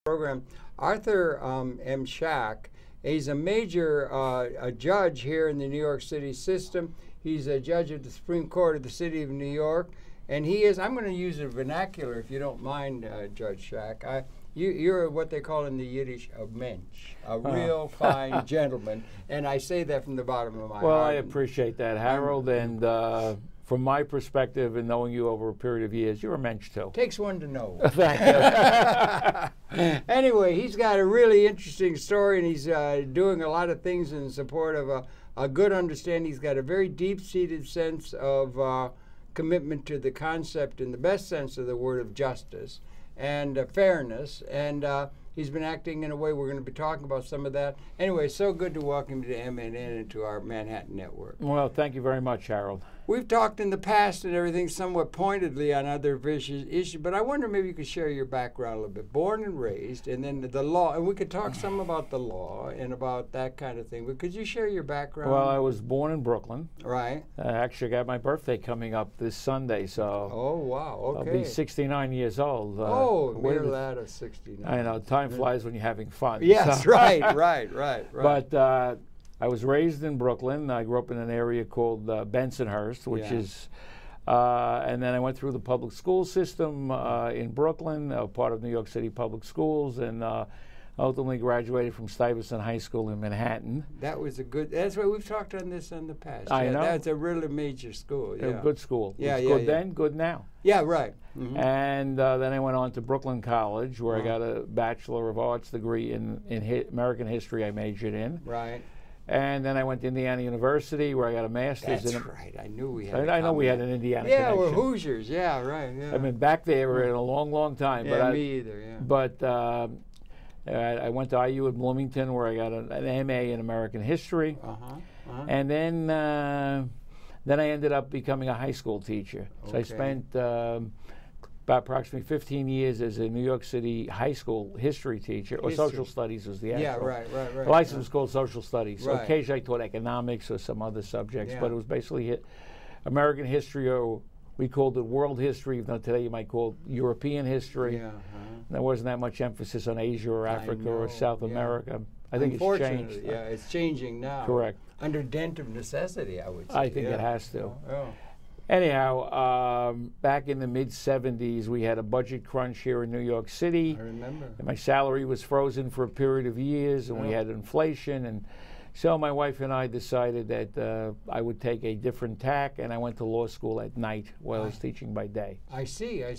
program. Arthur M. Schack, he's a major a judge here in the New York City system. He's a judge of the Supreme Court of the City of New York. And he is, I'm going to use a vernacular if you don't mind, Judge Schack. You're what they call in the Yiddish a mensch, a real fine gentleman. And I say that from the bottom of my heart. Well, I appreciate that, Harold. And from my perspective and knowing you over a period of years, you're a mensch too. Takes one to know. Thank you. Anyway, he's got a really interesting story, and he's doing a lot of things in support of a good understanding. He's got a very deep-seated sense of commitment to the concept, in the best sense of the word, of justice and fairness. And he's been acting in a way, we're going to be talking about some of that. Anyway, so good to welcome you to MNN and to our Manhattan Network. Well, thank you very much, Harold. We've talked in the past and everything somewhat pointedly on other issues, but I wonder maybe you could share your background a little bit. Born and raised, and then the law, and we could talk some about the law and about that kind of thing, but could you share your background? Well, I was born in Brooklyn. Right. Actually, I got my birthday coming up this Sunday, so oh, wow, okay. I'll be 69 years old. Oh, mere lad of 69. I know, time flies when you're having fun. Yes, so. right. But I was raised in Brooklyn. I grew up in an area called Bensonhurst, which is, and then I went through the public school system in Brooklyn, part of New York City Public Schools, and ultimately graduated from Stuyvesant High School in Manhattan. That was a good, that's why we've talked on this in the past. I know. That's a really major school. A good school. Yeah, it was good then, good now. Yeah, right. Mm-hmm. And then I went on to Brooklyn College, where I got a Bachelor of Arts degree in American history I majored in. Right. And then I went to Indiana University, where I got a master's. That's right. I knew we had. I know we had an Indiana connection. connection. We're Hoosiers. Yeah, right. Yeah. I've been back there in a long, long time. Yeah, but me either. Yeah. But I went to IU in Bloomington, where I got an MA in American history. And then I ended up becoming a high school teacher. So I spent about approximately 15 years as a New York City high school history teacher, or social studies was the actual. Yeah, right. The license was called social studies. So Right. occasionally I taught economics or some other subjects, Yeah. but it was basically American history, or we called it world history, even though today you might call it European history. Yeah. There wasn't that much emphasis on Asia or Africa or South America. I think it's changed. Yeah, it's changing now. Correct. Under dent of necessity, I would say. I think it has to. Yeah. Anyhow, back in the mid-'70s, we had a budget crunch here in New York City. I remember. And my salary was frozen for a period of years, and we had inflation. And so my wife and I decided that I would take a different tack, and I went to law school at night while I was teaching by day. I see. Yeah,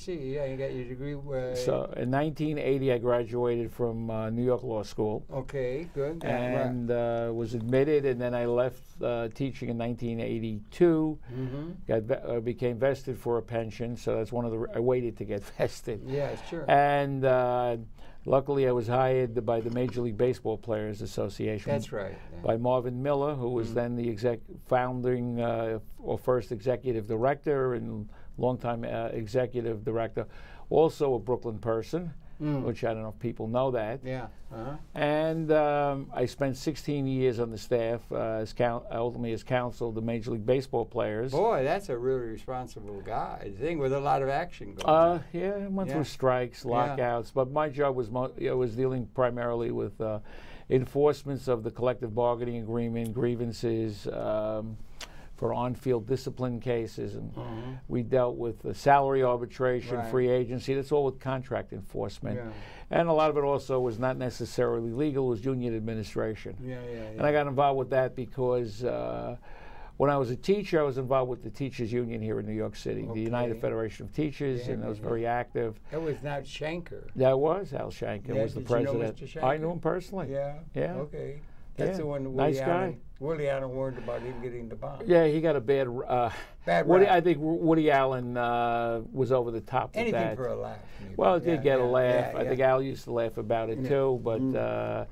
you got your degree. So in 1980, I graduated from New York Law School. Okay, good. And was admitted, and then I left teaching in 1982. Became vested for a pension, so that's one of the. I waited to get vested. Yeah, sure. And luckily, I was hired by the Major League Baseball Players Association. That's right. Yeah. By Marvin Miller, who was then the founding or first executive director and longtime executive director, also a Brooklyn person. Which I don't know if people know that. Yeah. And I spent 16 years on the staff ultimately as counsel of the Major League Baseball Players. Boy, that's a really responsible guy. I think with a lot of action going on. Yeah, I went through strikes, lockouts, but my job was was dealing primarily with enforcements of the collective bargaining agreement, grievances, for on-field discipline cases, and we dealt with salary arbitration, free agency. That's all with contract enforcement, and a lot of it also was not necessarily legal. It was union administration. And I got involved with that because when I was a teacher, I was involved with the teachers union here in New York City, the United Federation of Teachers, and I was very active. That was not Shanker. That was Al Shanker, was the president. You know Mr. Shanker? I knew him personally. Yeah. Okay. That's the one. Nice guy. Willie Allen warned about him getting the bomb. Yeah, he got a bad rap. I think Woody Allen was over the top with that. Anything for a laugh. Maybe. Well, it did get a laugh. I think Al used to laugh about it too, but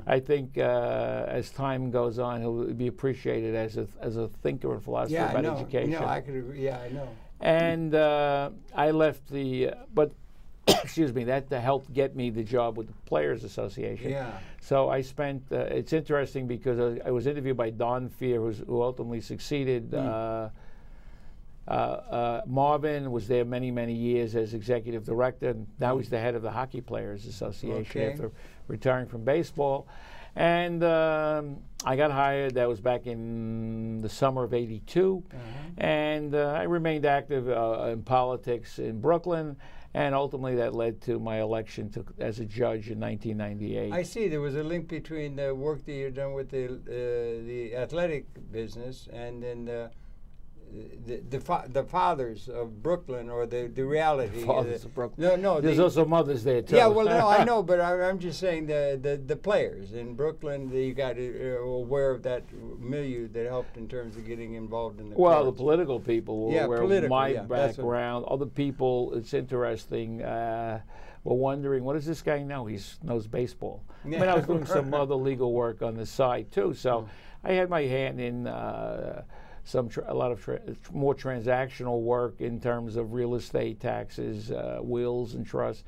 I think as time goes on, he'll be appreciated as a thinker and philosopher about education. Yeah, I could agree. Yeah, I know. And I left but excuse me, that helped get me the job with the Players Association. Yeah. So I spent, it's interesting because I was interviewed by Don Fear, who ultimately succeeded Marvin was there many, many years as executive director. Now he's the head of the Hockey Players Association after retiring from baseball. And I got hired. That was back in the summer of '82. And I remained active in politics in Brooklyn. And ultimately, that led to my election as a judge in 1998. I see. There was a link between the work that you've done with the athletic business and then the fathers of Brooklyn, or the reality. Fathers of Brooklyn. No. There's also mothers there too. Yeah, well, no, I know, but I'm just saying the players in Brooklyn. You got aware of that milieu that helped in terms of getting involved in the. Well, courts. the political people were my background. Other people, it's interesting. Were wondering, what does this guy know? He knows baseball. I mean, I was doing some other legal work on the side too, so I had my hand in. A lot of more transactional work in terms of real estate taxes, wills and trusts,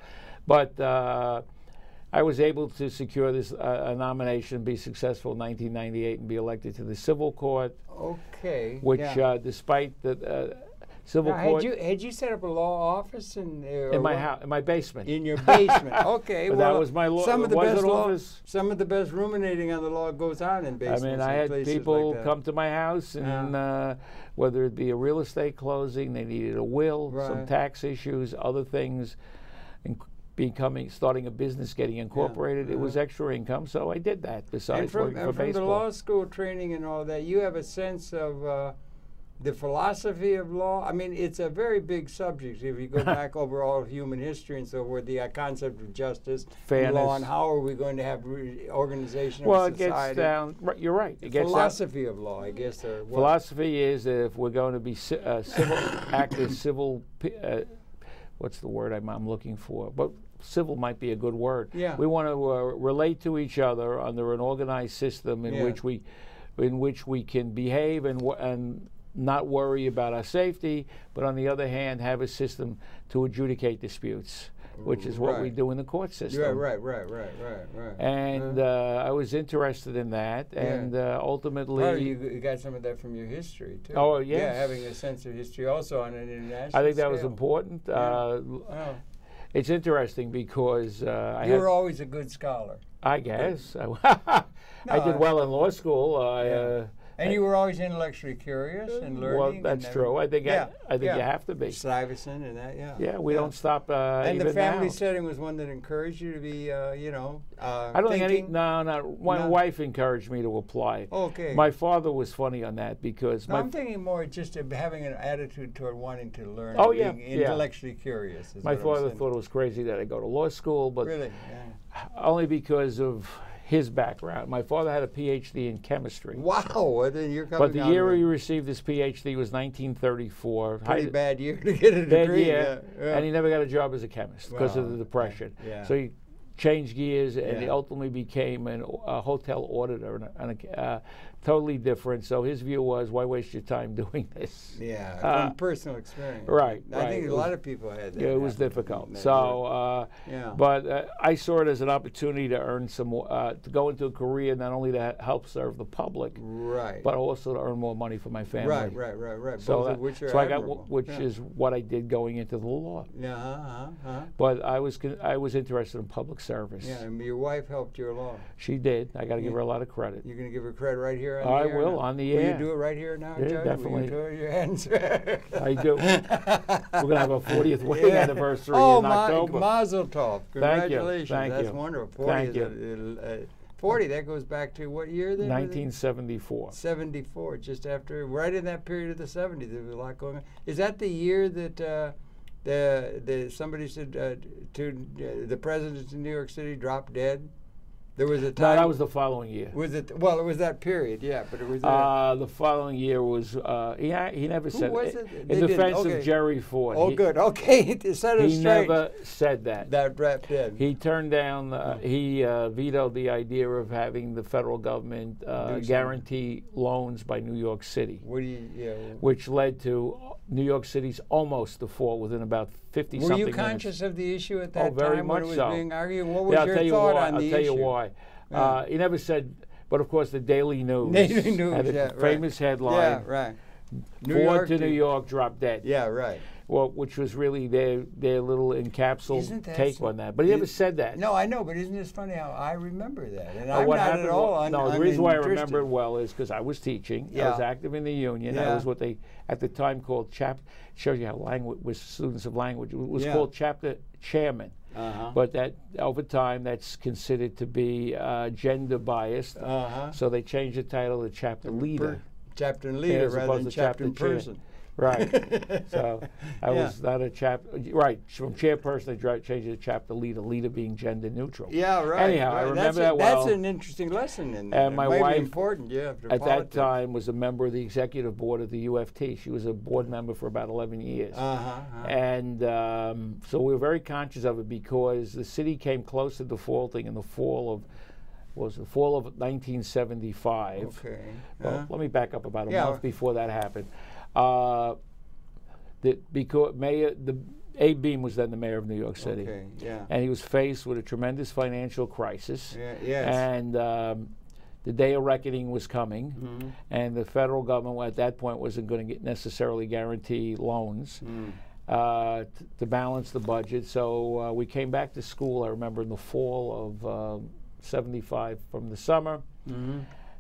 but I was able to secure this a nomination, be successful in 1998, and be elected to the civil court. Okay. Which, despite the civil court, had you set up a law office in my house, in my basement? In your basement. Okay. Well, that was my law. Some of the best ruminating on the law goes on in basements. I mean, I had people come to my house, and whether it be a real estate closing, they needed a will, some tax issues, other things, starting a business, getting incorporated. It was extra income, so I did that. Besides working for baseball. From the law school training and all that, you have a sense of the philosophy of law. I mean, it's a very big subject. If you go back over all of human history and so forth, the concept of justice, fairness, law, and how are we going to have organization of society. Well, it gets down. You're right. It gets philosophy of law, I guess. Philosophy is that if we're going to be active civil. What's the word I'm looking for? But civil might be a good word. Yeah. We want to relate to each other under an organized system in which we can behave and not worry about our safety, but on the other hand, have a system to adjudicate disputes, which is what we do in the court system. Right. And I was interested in that, and ultimately... Well, you got some of that from your history, too. Oh, yes. Yeah, having a sense of history also on an international I think that scale. was important. It's interesting because... you were always a good scholar. I guess. I did well in law school. And you were always intellectually curious and learning. Well, that's true. I think you have to be. Stuyvesant and that, Yeah, we don't stop. And even the family now. setting was one that encouraged you to be, I don't think my wife encouraged me to apply. Okay. My father was funny on that because I'm thinking more just of having an attitude toward wanting to learn. Being intellectually curious. My father thought it was crazy that I go to law school, but really, only because of his background. My father had a PhD in chemistry. Wow! Then you're coming. But the year he received his PhD was 1934. Pretty bad year to get a degree. Bad year, and he never got a job as a chemist because of the Depression. Yeah. So he changed gears, and he ultimately became a hotel auditor, and totally different. So his view was, why waste your time doing this? Yeah, from personal experience. Right. I think a lot of people had that. Yeah, it was difficult. So, but I saw it as an opportunity to earn some more, to go into a career not only to help serve the public, but also to earn more money for my family. Right. So, both of which are so I got, which is what I did going into the law. But I was interested in public service. Yeah, and your wife helped you along. She did. I got to give her a lot of credit. You're going to give her credit right here on the air? I now? will, on the air. Will you do it right here now, Yeah, Judge? definitely. Will you do your hands? I do. We're going to have a 40th wedding anniversary in October. Mazel tov. Congratulations. Thank you. That's wonderful. 40 40, that goes back to what year then? 1974. 74, just after, right in that period of the 70s. There was a lot going on. Is that the year that somebody said the president in New York City dropped dead? There was a time. No, that was the following year. Was it? Well, it was that period, yeah. But it was. The following year was. He never said. Who was it? In defense of Jerry Ford. Oh, good. Okay, set us straight. He never said that. That dropped dead. He turned down. He vetoed the idea of having the federal government guarantee loans by New York City. Which led to New York City's almost default within about 50-something minutes. Were you conscious of the issue at that time? Very much when it was so. being argued? What was your thought on the issue? I'll tell you why. He never said, but of course the Daily News had a famous headline. Yeah, right. Ford to New York, drop dead. Yeah, right. Well, which was really their little encapsulated take on that. But he never said that. No, I know, but isn't it funny how I remember that? And I'm not at all No, the reason why I remember it well is because I was teaching. Yeah. I was active in the union. Yeah. I was what they, at the time, called shows you how language, was students of language. It was called Chapter Chairman. But that over time, that's considered to be gender biased. So they changed the title to Chapter Leader. Chapter Leader rather than Chapter Person. Right. So I was not a right, from chairperson they changed it to chapter leader, leader being gender neutral. Yeah, right. Anyhow, right. I remember that well. That's an interesting lesson in that. And my wife, important, at that time, was a member of the executive board of the UFT. She was a board member for about 11 years. And so we were very conscious of it because the city came close to defaulting in the fall of 1975. Okay. Well, let me back up about a month before that happened. Because Abe Beame was then the mayor of New York City, and he was faced with a tremendous financial crisis, and the day of reckoning was coming, and the federal government at that point wasn't going to necessarily guarantee loans to balance the budget. So we came back to school, I remember, in the fall of '75 from the summer.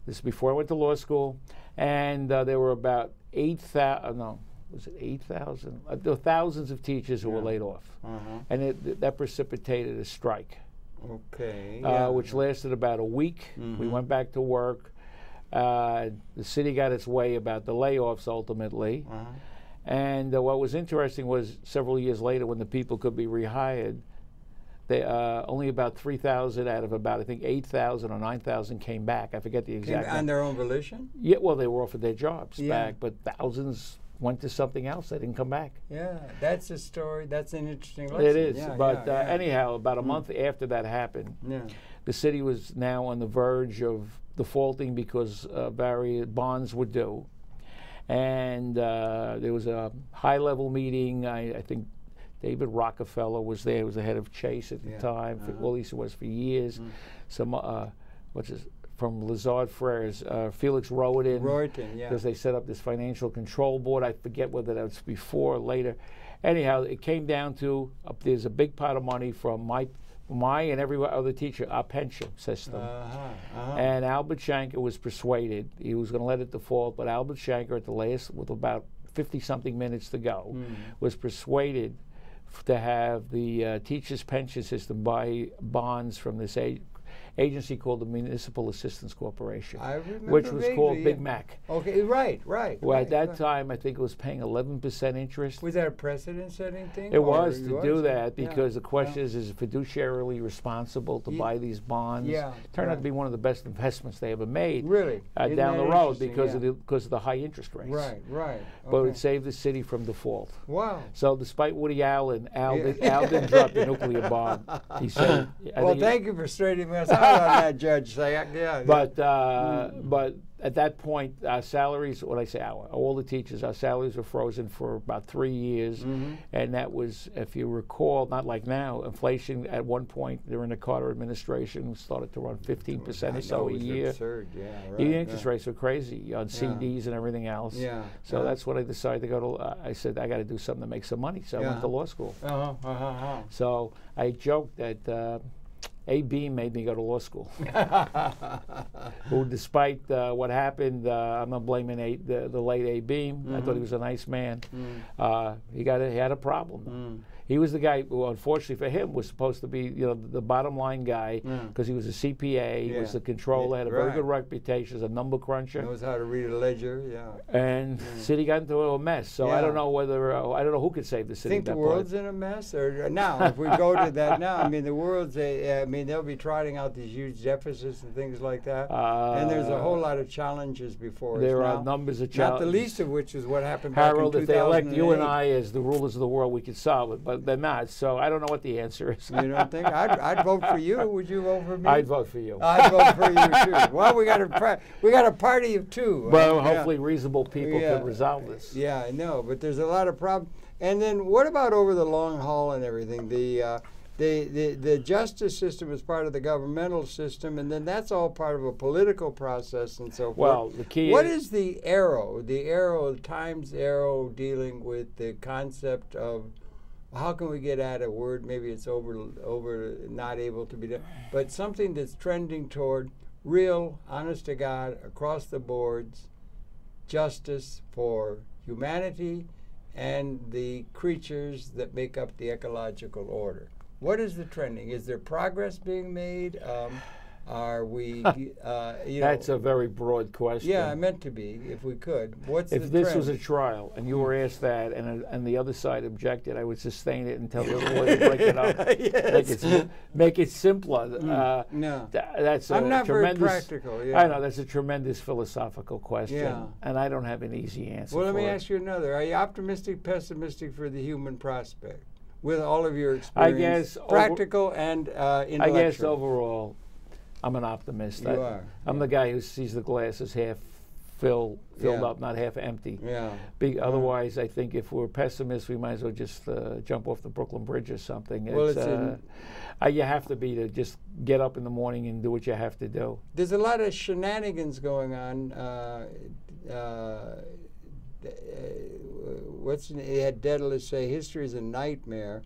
This is before I went to law school, and there were about 8,000, no, was it 8,000? There were thousands of teachers who were laid off. And that precipitated a strike. Okay. Which lasted about a week. We went back to work. The city got its way about the layoffs ultimately. And what was interesting was several years later when the people could be rehired, they, only about 3,000 out of about, I think, 8,000 or 9,000 came back. I forget the exact number. On their own volition? Yeah, well, they were offered their jobs back, but thousands went to something else. They didn't come back. Yeah, that's a story. That's an interesting lesson. It is. But anyhow, about a month after that happened, the city was now on the verge of defaulting because various bonds were due. And there was a high-level meeting. I think David Rockefeller was there. He was the head of Chase at the time. Well, at least it was for years. Some, from Lazard Freres, Felix Royden, because they set up this financial control board. I forget whether that was before or later. Anyhow, it came down to there's a big pot of money from my and every other teacher, our pension system. And Albert Shanker was persuaded he was going to let it default, but Albert Shanker, at the latest, with about 50-something minutes to go, was persuaded to have the teachers' pension system buy bonds from this agency called the Municipal Assistance Corporation, which was called Big Mac. Okay, right. Well, at that time, I think it was paying 11% interest. Was that a precedent-setting thing? It was to do that because the question is it fiduciarily responsible to buy these bonds? Turned out to be one of the best investments they ever made. Really? Down the road because of the high interest rates. Right. But it saved the city from default. Wow. So despite Woody Allen, Al didn't drop the nuclear bomb. He said. Well, thank you for straightening us out on that, Judge. But at that point, our salaries, all the teachers, our salaries were frozen for about 3 years. And that was, if you recall, not like now, inflation at one point during the Carter administration started to run 15% or so a year. Absurd. The interest rates were crazy on CDs and everything else. So that's when I decided to go to, I said, I got to do something to make some money. So I went to law school. So I joked that Abe Beame made me go to law school. Who, despite what happened, I'm not blaming the late Abe Beame. I thought he was a nice man. He had a problem. He was the guy who, unfortunately for him, was supposed to be, the bottom line guy because he was a CPA, he was a controller, had a very good reputation as a number cruncher. Knows how to read a ledger, And city got into a mess. So I don't know whether I don't know who could save the city. Think the world's in a mess, or now if we go to that now, I mean the world's. They'll be trotting out these huge deficits and things like that, and there's a whole lot of challenges before us. There are numbers of challenges. Not the least of which is what happened. Harold, back in if they elect you and I as the rulers of the world, we could solve it, but they're not. So I don't know what the answer is. You don't think? I'd vote for you. Would you vote for me? I'd vote for you. I'd vote for you too. Well, we got a party of two. Well, hopefully reasonable people can resolve this. Yeah, I know, but there's a lot of problems. And then what about over the long haul and everything? the justice system is part of the governmental system, and then that's all part of a political process and so forth. Well, the key What is the Times arrow dealing with the concept of how can we get at a word, maybe it's over not able to be done, but something that's trending toward real, honest to God, across the boards, justice for humanity and the creatures that make up the ecological order. What is the trending? Is there progress being made? Are we, That's a very broad question. Yeah, I meant to be, if we could. What's if the this trend? was a trial and you were asked that and the other side objected, I would sustain it and tell the lawyer to break it up. Yes. Make it simpler. No. That's I'm not very tremendous, practical. Yeah. I know, that's a tremendous philosophical question. Yeah. And I don't have an easy answer Well, let me for it. ask you another. Are you optimistic, pessimistic for the human prospect? With all of your experience, practical and intellectual. I guess overall, I'm an optimist. You are. I'm the guy who sees the glass as half filled up, not half empty. Yeah. Otherwise, I think if we're pessimists, we might as well just jump off the Brooklyn Bridge or something. Well, you have to be to just get up in the morning and do what you have to do. There's a lot of shenanigans going on. He had Daedalus say, history is a nightmare.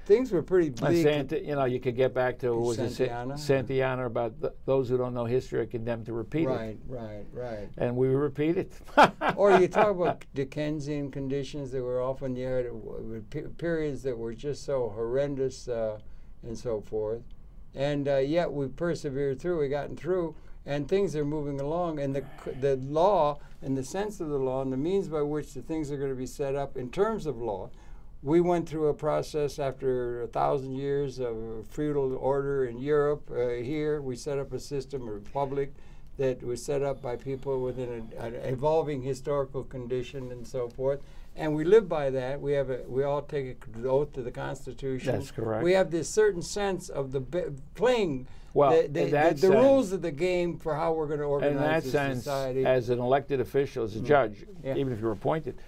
Things were pretty bleak. You could get back to Santayana? Santayana about those who don't know history are condemned to repeat it. Right. And we repeat it. Or you talk about Dickensian conditions that were often periods that were just so horrendous and so forth. And yet we persevered through, we gotten through, and things are moving along. And the law and the sense of the law and the means by which the things are going to be set up in terms of law. We went through a process after 1,000 years of feudal order in Europe. Here, we set up a system, a republic, that was set up by people within an evolving historical condition and so forth. And we live by that. We all take an oath to the Constitution. That's correct. We have this certain sense of playing the rules of the game for how we're going to organize this society. In that sense, as an elected official, as a judge, even if you're appointed,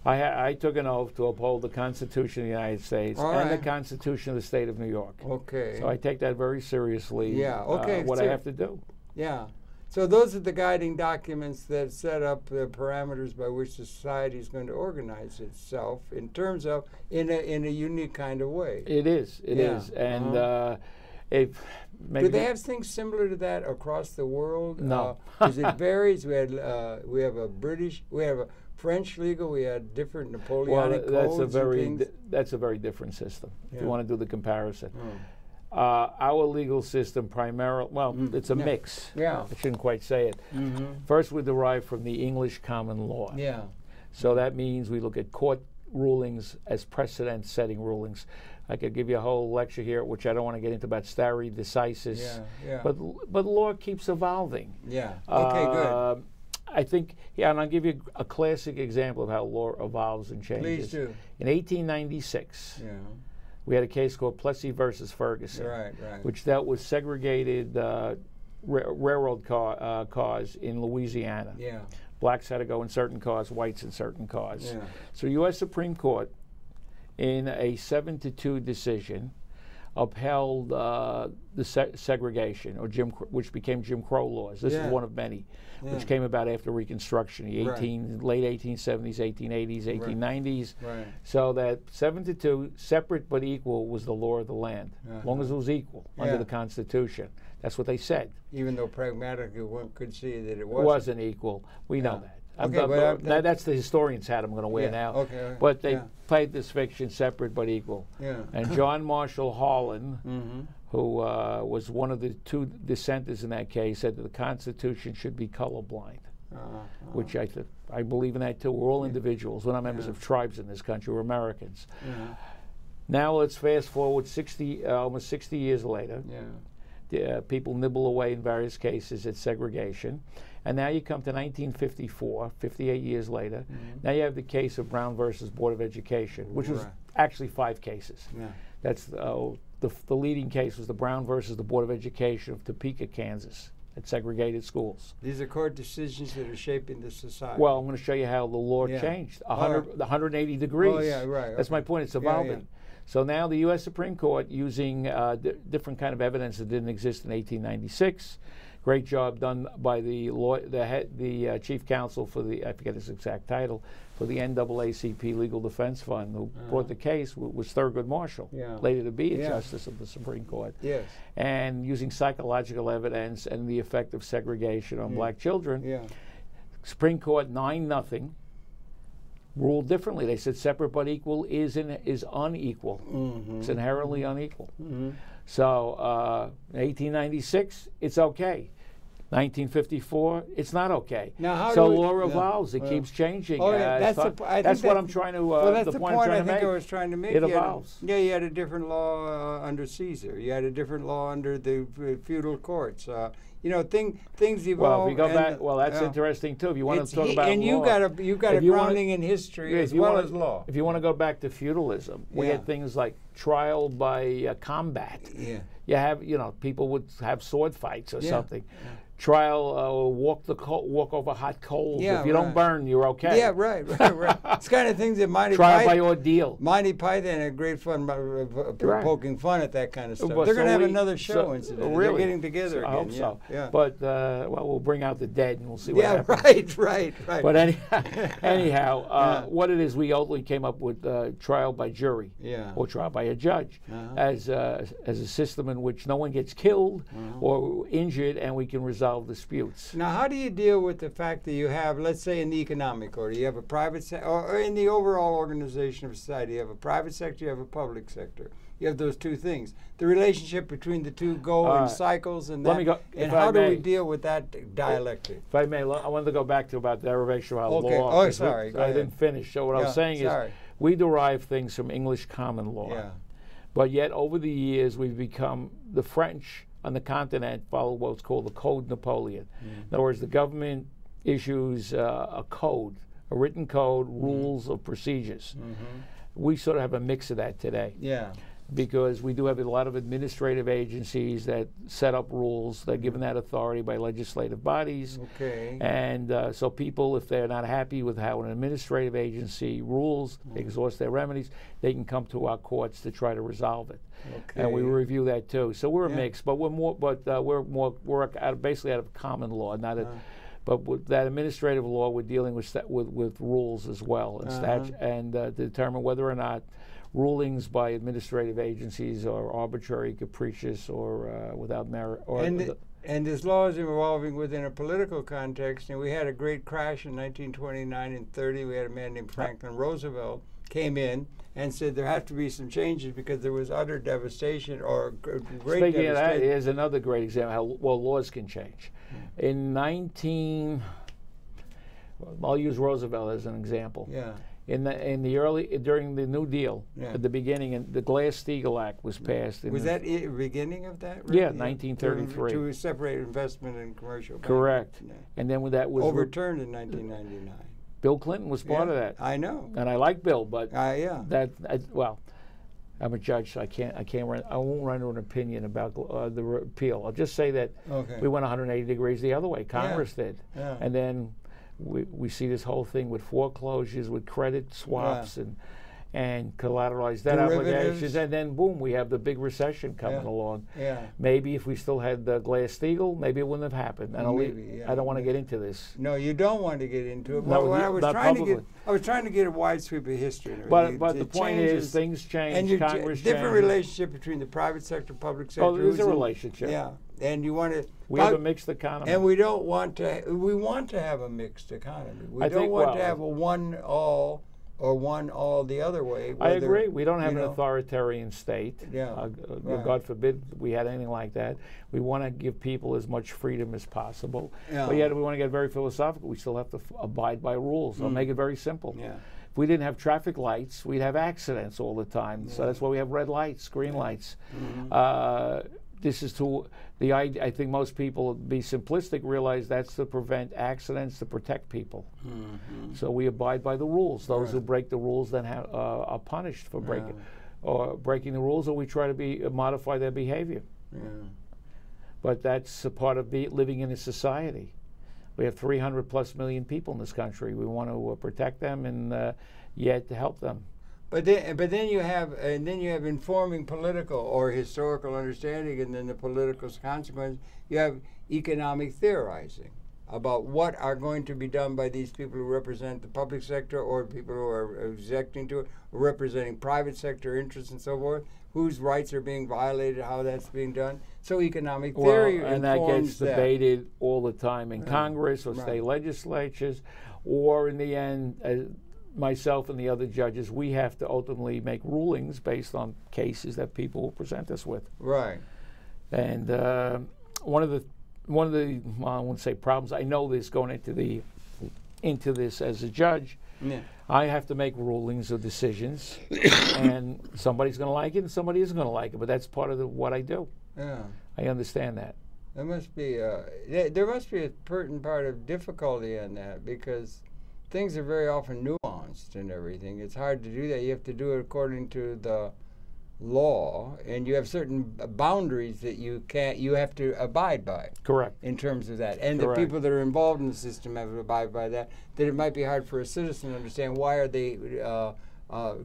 I took an oath to uphold the Constitution of the United States and the Constitution of the State of New York. Okay. So I take that very seriously. Yeah. Okay. What I have to do. Yeah. So those are the guiding documents that set up the parameters by which the society is going to organize itself in terms of in a unique kind of way. It is. It is. And do they have things similar to that across the world? No. Because it varies. We have a French legal. We had different Napoleonic codes. That's a very different system. If you want to do the comparison. Our legal system primarily, it's a mix. Yeah. I shouldn't quite say it. First, we derive from the English common law. Yeah. So that means we look at court rulings as precedent-setting rulings. I could give you a whole lecture here, which I don't want to get into, about stare decisis. Yeah. But law keeps evolving. Yeah. Okay, good. I think, and I'll give you a classic example of how law evolves and changes. Please do. In 1896, we had a case called Plessy versus Ferguson, which dealt with segregated railroad cars in Louisiana. Yeah. Blacks had to go in certain cars, whites in certain cars. Yeah. So U.S. Supreme Court, in a 7-2 decision, upheld the segregation, or which became Jim Crow laws. This is one of many, which came about after Reconstruction, the late 1870s, 1880s, 1890s. Right. So that 7-2, separate but equal, was the law of the land, as long as it was equal under the Constitution. That's what they said. Even though pragmatically one could see that it wasn't equal. We know that. That's the historian's hat I'm going to wear now. Okay. But they played this fiction, separate but equal. Yeah. And John Marshall Harlan, who was one of the two dissenters in that case, said that the Constitution should be colorblind, which I believe in that too. We're all individuals. We're not members of tribes in this country. We're Americans. Now let's fast forward almost 60 years later. People nibble away in various cases at segregation. And now you come to 1954, 58 years later. Now you have the case of Brown versus Board of Education, which was actually 5 cases. That's the leading case was the Brown versus the Board of Education of Topeka, Kansas, at segregated schools. These are court decisions that are shaping the society. Well, I'm going to show you how the law changed 180 degrees. Oh, yeah, right. That's my point. It's evolving. So now the U.S. Supreme Court, using different kind of evidence that didn't exist in 1896, great job done by the chief counsel for the, I forget his exact title, for the NAACP Legal Defense Fund, who brought the case, was Thurgood Marshall, later to be a justice of the Supreme Court. Yes. And using psychological evidence and the effect of segregation on black children, Supreme Court 9-0 ruled differently. They said separate but equal is unequal. It's inherently unequal. So 1896, it's okay. 1954, it's not okay. Now, how so do we, law evolves. It keeps changing. Oh, yeah, that's what I'm trying to. Well, that's the point I think I was trying to make. It evolves. Yeah, you had a different law under Caesar. You had a different law under the feudal courts. You know, things evolve. Well, if you go back, well, that's interesting too. If you want to talk about and law, you got a grounding in history as well as law. If you want to go back to feudalism, we had things like trial by combat. Yeah. You have, people would have sword fights or something. Trial, walk over hot coals. Yeah, if you don't burn, you're okay. Yeah, right. It's kind of things that trial by ordeal. Monty Python had great fun poking fun at that kind of stuff. They're going to have another show, incidentally. Really? They're getting together again. I hope so. Yeah. But we'll bring out the dead and we'll see what happens. Right. But anyhow, what it is, we ultimately came up with trial by jury or trial by a judge as a system in which no one gets killed or injured, and we can resolve disputes. Now, how do you deal with the fact that you have, let's say, in the economic order, you have a private sector, or in the overall organization of society, you have a private sector, you have a public sector. You have those two things. The relationship between the two go in cycles, and how do we deal with that dialectic? If I may, I wanted to go back to about derivation of law. Oh, sorry. I didn't finish. So what I was saying is, we derive things from English common law. Yeah. But yet, over the years, we've become the French on the continent follow what's called the Code Napoleon. In other words, the government issues a code, a written code, rules of procedures. We sort of have a mix of that today. Yeah. Because we do have a lot of administrative agencies that set up rules. They're given that authority by legislative bodies. Okay. And so people, if they're not happy with how an administrative agency rules, they exhaust their remedies, they can come to our courts to try to resolve it. Okay. And we review that too. So we're a mix, but we're basically out of common law, not a. But with that administrative law, we're dealing with rules as well, and to determine whether or not rulings by administrative agencies are arbitrary, capricious, or without merit. And this law is evolving within a political context. And we had a great crash in 1929 and 30. We had a man named Franklin Roosevelt came in and said there have to be some changes because there was utter devastation or great devastation. Speaking of that, here's another great example how laws can change. I'll use Roosevelt as an example. Yeah. During the New Deal, at the beginning, the Glass-Steagall Act was passed. Was that the beginning of that? Really? Yeah, 1933. To separate investment and commercial banking. Correct. And then when that was overturned in 1999. Bill Clinton was part of that. I know. And I like Bill, but well, I'm a judge, so I won't render an opinion about the repeal. I'll just say that we went 180 degrees the other way. Congress did. Yeah. And then we see this whole thing with foreclosures, with credit swaps, and collateralized debt obligations, and then boom, we have the big recession coming along. Yeah. Maybe if we still had the Glass-Steagall, maybe it wouldn't have happened. And I don't want to get into this. No, you don't want to get into it. No, I was trying to get a wide sweep of history. But the point is, things change. And Congress different relationship between the private sector, public sector. Oh, there's a relationship. Yeah. And you want to. We have a mixed economy. And we don't want to. We want to have a mixed economy. We don't want to have a one all or one all the other way. I agree. We don't have an authoritarian state. Yeah. God forbid we had anything like that. We want to give people as much freedom as possible. Yeah. But yet we want to get very philosophical. We still have to abide by rules. I'll make it very simple. Yeah. If we didn't have traffic lights, we'd have accidents all the time. Yeah. So that's why we have red lights, green lights. This is I think most people, be simplistic, realize that's to prevent accidents, to protect people. So we abide by the rules. Those who break the rules then are punished for breaking the rules, or we try to modify their behavior. But that's a part of living in a society. We have 300+ million people in this country. We want to protect them and yet to help them. But then you have informing political or historical understanding, and then the political consequences. You have economic theorizing about what are going to be done by these people who represent the public sector or people who are objecting to it, or representing private sector interests and so forth, whose rights are being violated, how that's being done. So economic theory and that gets debated all the time in Congress or state legislatures, or in the end, myself and the other judges, we have to ultimately make rulings based on cases that people will present us with. Right. And one of the well, I won't say problems. I know this going into this as a judge. Yeah. I have to make rulings or decisions, and somebody's going to like it, and somebody isn't going to like it. But that's part of what I do. Yeah. I understand that. There must be a certain part of difficulty in that, because things are very often nuanced and everything. It's hard to do that. You have to do it according to the law, and you have certain boundaries that you have to abide by. Correct. In terms of that, and Correct. the people that are involved in the system have to abide by that. That it might be hard for a citizen to understand why are they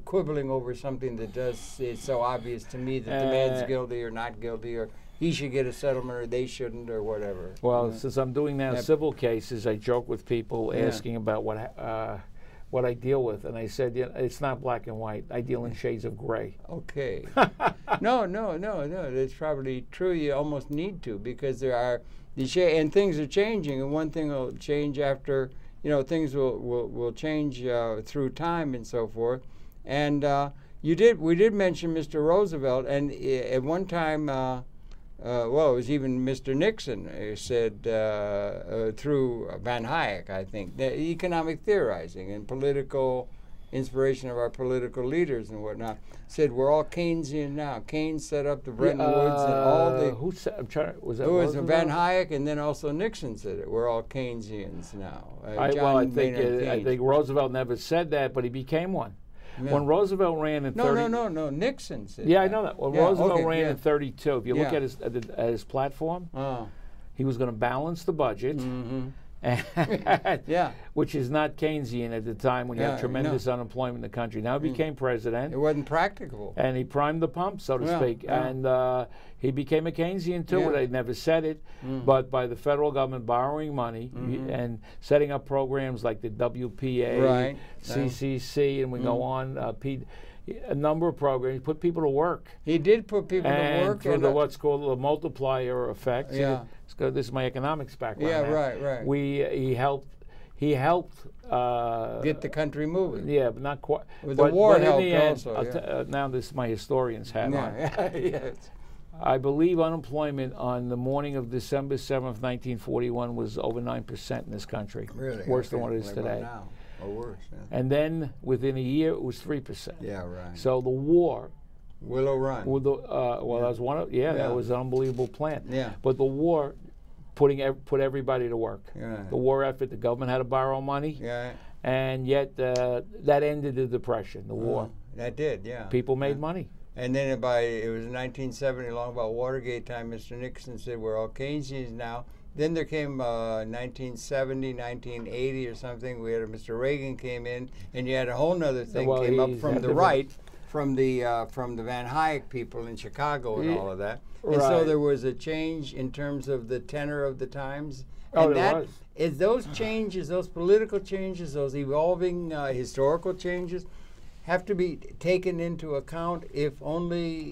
quibbling over something that it's so obvious to me that the man's guilty or not guilty, or he should get a settlement or they shouldn't, or whatever. Well, since I'm doing now civil cases, I joke with people asking about what I deal with, and I said, it's not black and white. I deal in shades of gray. Okay. No. That's probably true. You almost need to, because there are and things are changing, and one thing will change after, things will change through time and so forth. And we did mention Mr. Roosevelt, and at one time, it was even Mr. Nixon said through Van Hayek, I think, the economic theorizing and political inspiration of our political leaders and whatnot, said we're all Keynesian now. Keynes set up the Bretton Woods and all the. Who said? I'm trying. Was that? It was Van Hayek, and then also Nixon said it. We're all Keynesians now. I think Roosevelt never said that, but he became one. Yeah. When Roosevelt ran in No, Nixon said that. I know that. When Roosevelt ran in 32, if you look at his platform, he was going to balance the budget, which is not Keynesian at the time when you have tremendous unemployment in the country. Now he became president. It wasn't practicable. And he primed the pump, so to speak. Yeah. And he became a Keynesian too. They never said it, but by the federal government borrowing money and setting up programs like the WPA, CCC, and we go on, a number of programs. He put people to work. He did put people to work. And through what's called the multiplier effect. Yeah. This is my economics background. Yeah, now. right. He helped get the country moving. Yeah, but not quite. The war helped also. Now this is my historian's hat on. Yes. I believe unemployment on the morning of December 7th, 1941 was over 9% in this country. Really? Worse than what it is today. Now. Or worse. Yeah. And then within a year it was 3%. Yeah, right. So the war. Willow Run. That was one of that was an unbelievable plan. Yeah. But the war put everybody to work. Yeah. The war effort, the government had to borrow money. Yeah. And yet that ended the Depression, the war. That did, yeah. People made money. And then it was 1970, long about Watergate time, Mr. Nixon said we're all Keynesians now. Then there came 1970, 1980 or something. We had Mr. Reagan came in, and you had a whole other thing came up from the right, from the Van Hayek people in Chicago and all of that. And so there was a change in terms of the tenor of the times. And there was. Those changes, those political changes, those evolving historical changes, have to be taken into account, if only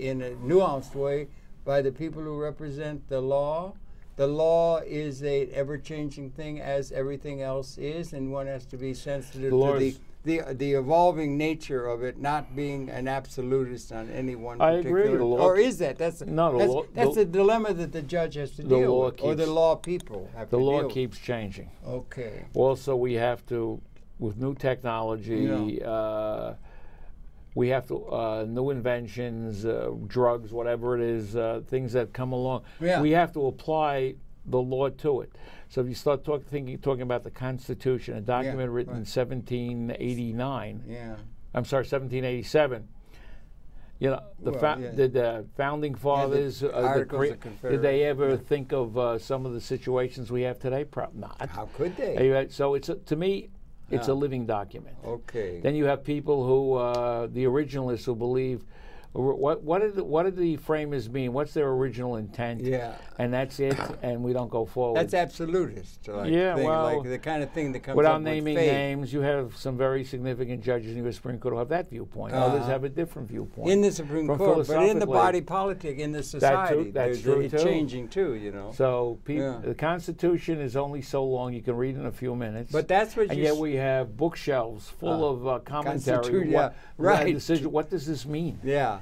in a nuanced way, by the people who represent the law. The law is a ever-changing thing, as everything else is, and one has to be sensitive to the evolving nature of it, not being an absolutist on any one particular. I agree. Or is that? That's the dilemma that the judge has to deal with, or the law people have to deal with. The law keeps changing. Okay. Also, we have to, with new technology, we have to, new inventions, drugs, whatever it is, things that come along, we have to apply the law to it. So if you start talking about the Constitution, a document written in 1789, I'm sorry, 1787, the founding fathers, did they ever think of some of the situations we have today? Not. How could they? So it's to me, It's a living document. Okay. Then you have people who, the originalists who believe, what did the framers mean? What's their original intent? Yeah. And that's it, and we don't go forward. That's absolutist. Like Yeah, thing, well, like the kind of thing that comes without up naming with fate. names, you have some very significant judges in the U.S. Supreme Court who have that viewpoint. Others have a different viewpoint. In the Supreme Court, but in the body politic, in the society, that's true it's too. changing too, you know. So the Constitution is only so long. You can read in a few minutes. But that's what and you yet we have bookshelves full of commentary. Right. Decision, what does this mean? Yeah.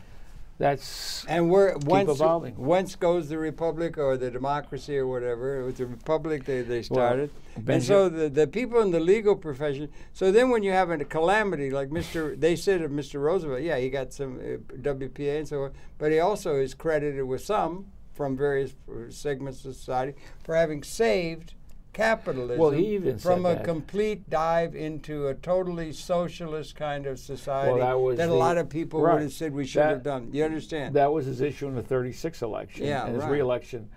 That's and once evolving. Once goes the republic or the democracy or whatever. It was the republic they started, and so the people in the legal profession. So then when you have a calamity like they said of Mr. Roosevelt, yeah, he got some WPA and so on, but he also is credited with some from various segments of society for having saved capitalism from a complete dive into a totally socialist kind of society that a lot of people would have said we should have done. You understand? That was his issue in the 1936 election and his re-election,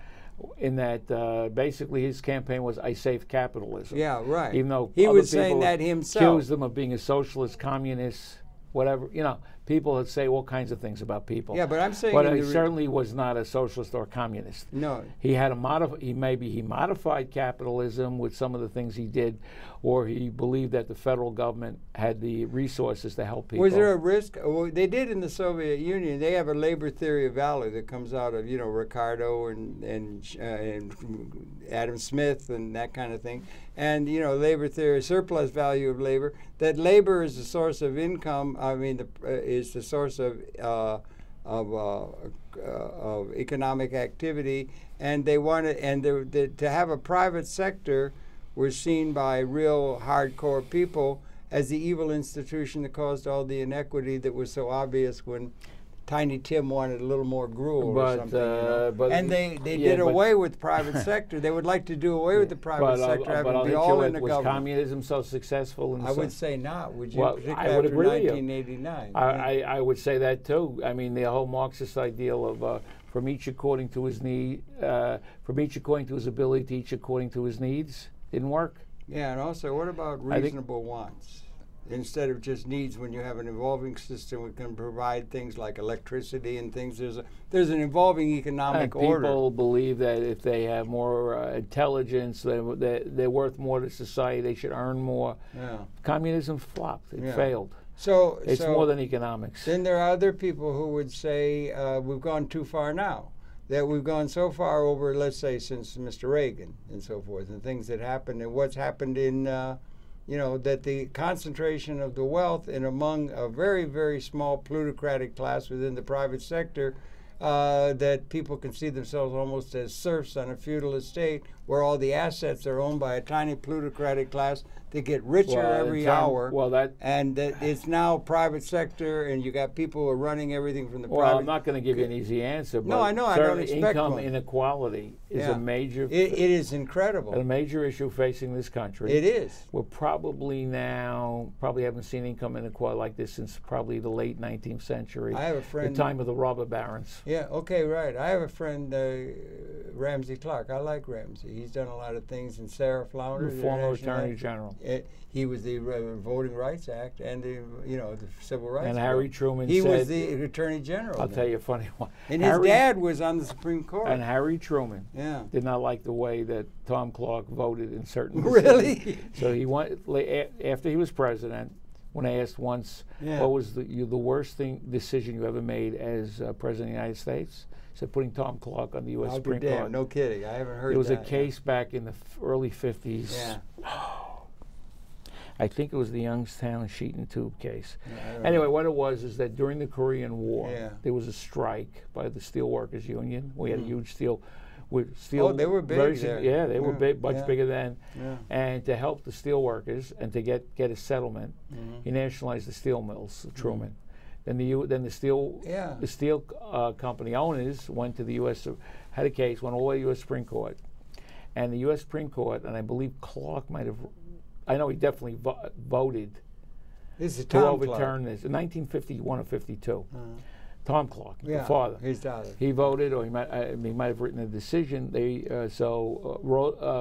in that basically his campaign was, I saved capitalism. Yeah, right. Even though he was saying that himself. Accused them of being a socialist, communist, whatever, you know. People would say all kinds of things about people. Yeah, but I'm saying, but he certainly was not a socialist or communist. No, he had he modified capitalism with some of the things he did, or he believed that the federal government had the resources to help people. Was there a risk? Well, they did in the Soviet Union. They have a labor theory of value that comes out of Ricardo and Adam Smith and that kind of thing, and labor theory, surplus value of labor. That labor is the source of income. I mean, is the source of economic activity, and they wanted, to have a private sector was seen by real hardcore people as the evil institution that caused all the inequity that was so obvious when Tiny Tim wanted a little more gruel or something. And they did away with private sector. They would like to do away with the private sector, have it be all in the government. Was communism so successful? I would say not. Would you? Well, particularly I would after agree 1989. I would say that too. I mean, the whole Marxist ideal of from each according to his need, from each according to his ability, to each according to his needs, didn't work. Yeah, and also, what about reasonable wants? Instead of just needs, when you have an evolving system, we can provide things like electricity and things. There's an evolving economic order. People believe that if they have more intelligence, they're worth more to society. They should earn more. Yeah. Communism flopped. It failed. So it's more than economics. Then there are other people who would say we've gone too far now. That we've gone so far over, let's say, since Mr. Reagan and so forth, and things that happened, and what's happened in. That the concentration of the wealth and among a very, very small plutocratic class within the private sector, that people can see themselves almost as serfs on a feudal estate where all the assets are owned by a tiny plutocratic class that get richer every hour. And that it's now private sector, and you got people who are running everything from the private. Well, I'm not going to give you an easy answer, but no, I know, I don't expect income one. Inequality is a major. It is incredible. A major issue facing this country. It is. We're probably haven't seen income inequality like this since probably the late 19th century. I have a friend. The time of the robber barons. Yeah. Okay. Right. I have a friend, Ramsey Clark. I like Ramsey. He's done a lot of things. And Sarah Flounder, the former Attorney General. He was the Voting Rights Act and the Civil Rights. And Harry Truman. He was the Attorney General. I'll tell you a funny one. And his dad was on the Supreme Court. And Harry Truman did not like the way that Tom Clark voted in certain decisions. Really? So he went after he was president. When I asked once, what was the worst decision you ever made as president of the United States? He said putting Tom Clark on the U.S. Supreme Court. No kidding. I haven't heard that. It was a case back in the early 50s. Yeah. I think it was the Youngstown sheet and tube case. Anyway, what it was is that during the Korean War, there was a strike by the Steelworkers Union. We had a huge steel. Oh, they were big there. Yeah, they were big, much bigger then. Yeah. And to help the steel workers and to get a settlement, he nationalized the steel mills, Truman. Then the steel company owners went to the U.S. had a case, went all the way to the U.S. Supreme Court, and the U.S. Supreme Court, and I believe Clark might have. I know he definitely voted to overturn this in 1951 or 52. Tom Clark, the father. His daughter. He voted, or he might have written a decision.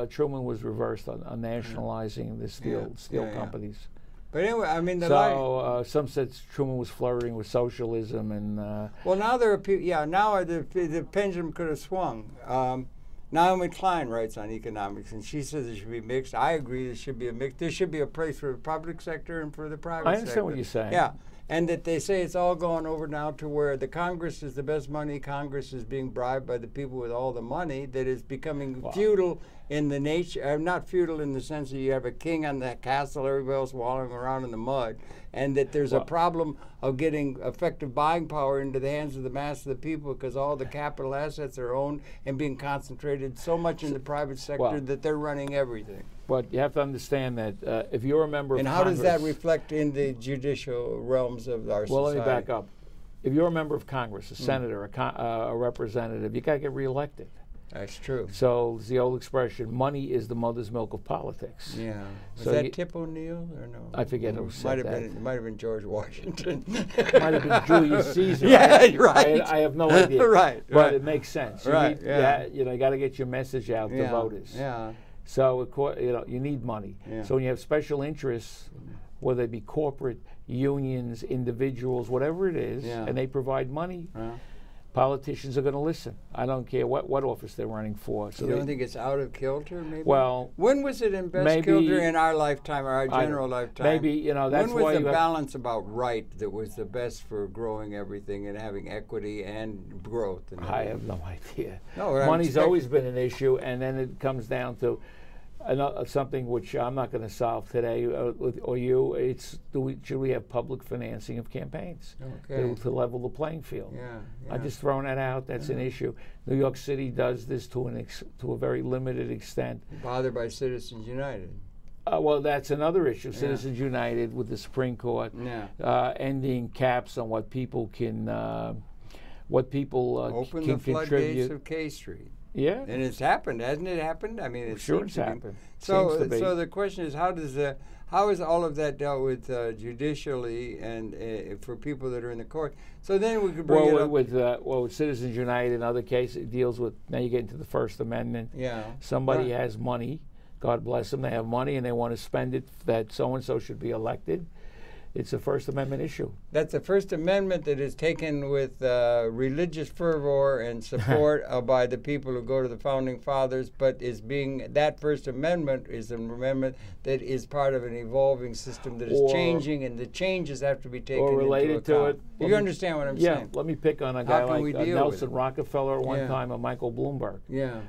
Truman was reversed on nationalizing the steel companies. But anyway, I mean, some said Truman was flirting with socialism, and well, now there are now the pendulum could have swung. Naomi Klein writes on economics, and she says it should be mixed. I agree, there should be a mix. There should be a place for the public sector and for the private sector. I understand what you're saying. Yeah. And that they say it's all going over now to where the Congress is the best money. Congress is being bribed by the people with all the money. That is becoming feudal in the nature, not feudal in the sense that you have a king on that castle, everybody else wallowing around in the mud, and that there's a problem of getting effective buying power into the hands of the mass of the people because all the capital assets are owned and being concentrated so much in the private sector that they're running everything. But you have to understand that if you're a member of Congress... And how does that reflect in the judicial realms of our society? Well, let me back up. If you're a member of Congress, a senator, a representative, you got to get reelected. That's true. So it's the old expression, money is the mother's milk of politics. Yeah. Was that Tip O'Neill or no? I forget who said that. It might have been George Washington. It might have been Julius Caesar. Yeah, right. I have no idea. Right. But it makes sense. You right. you got to get your message out to voters. Yeah. So you need money. Yeah. So when you have special interests, whether they be corporate, unions, individuals, whatever it is, and they provide money, politicians are going to listen. I don't care what office they're running for. So you don't think it's out of kilter, maybe? Well, when was it in best kilter in our lifetime, or our general lifetime? Maybe, that's when why was the balance about right that was the best for growing everything and having equity and growth? And I have no idea. No, money's always been an issue, and then it comes down to something which I'm not going to solve today, or you. It's should we have public financing of campaigns to level the playing field? I'm just throwing that out. That's an issue. New York City does this to a very limited extent. Bothered by Citizens United. Well, that's another issue. Citizens United with the Supreme Court ending caps on what people can open can the floodgates contribute. Of K Street. Yeah, and it's happened, hasn't it? Happened. I mean, it's happened. So the question is, how is all of that dealt with judicially and for people that are in the court? So then we could bring it up with Citizens United and other cases. It deals with, now you get into the First Amendment. Yeah, somebody has money. God bless them. They have money and they want to spend it. That so and so should be elected. It's a First Amendment issue. That's a First Amendment that is taken with religious fervor and support by the people who go to the Founding Fathers, but that First Amendment is an amendment that is part of an evolving system that is changing, and the changes have to be taken into account. Related to it. You understand what I'm saying? Yeah, let me pick on a guy like Nelson Rockefeller at one time, or Michael Bloomberg. Yeah.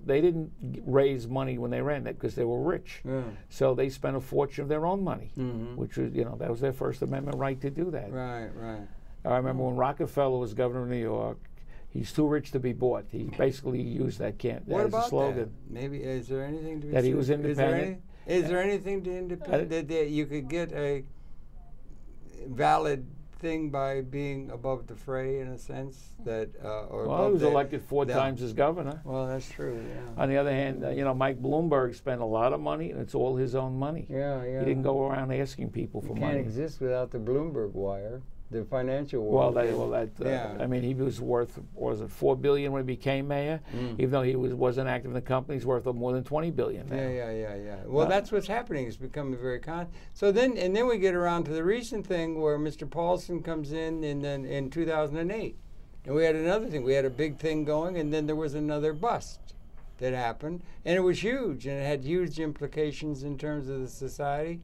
They didn't raise money when they ran that because they were rich. Yeah. So they spent a fortune of their own money, which was, that was their First Amendment right to do that. Right. I remember when Rockefeller was governor of New York, he's too rich to be bought. He basically used that as a slogan. That? Maybe is there anything to be that he was independent? Is there anything to independent that you could get a valid thing by being above the fray in a sense that well, he was elected 4 times as governor. Well, that's true. Yeah. On the other hand, Mike Bloomberg spent a lot of money, and it's all his own money. Yeah. He didn't go around asking people for money. Can't exist without the Bloomberg wire, the financial world. I mean, he was worth, was it $4 billion when he became mayor? Even though he wasn't active in the company, he's worth more than $20 billion now. Yeah. Well, that's what's happening. It's becoming very So then we get around to the recent thing where Mr. Paulson comes in 2008. And we had another thing. We had a big thing going, and then there was another bust that happened. And it was huge, and it had huge implications in terms of the society.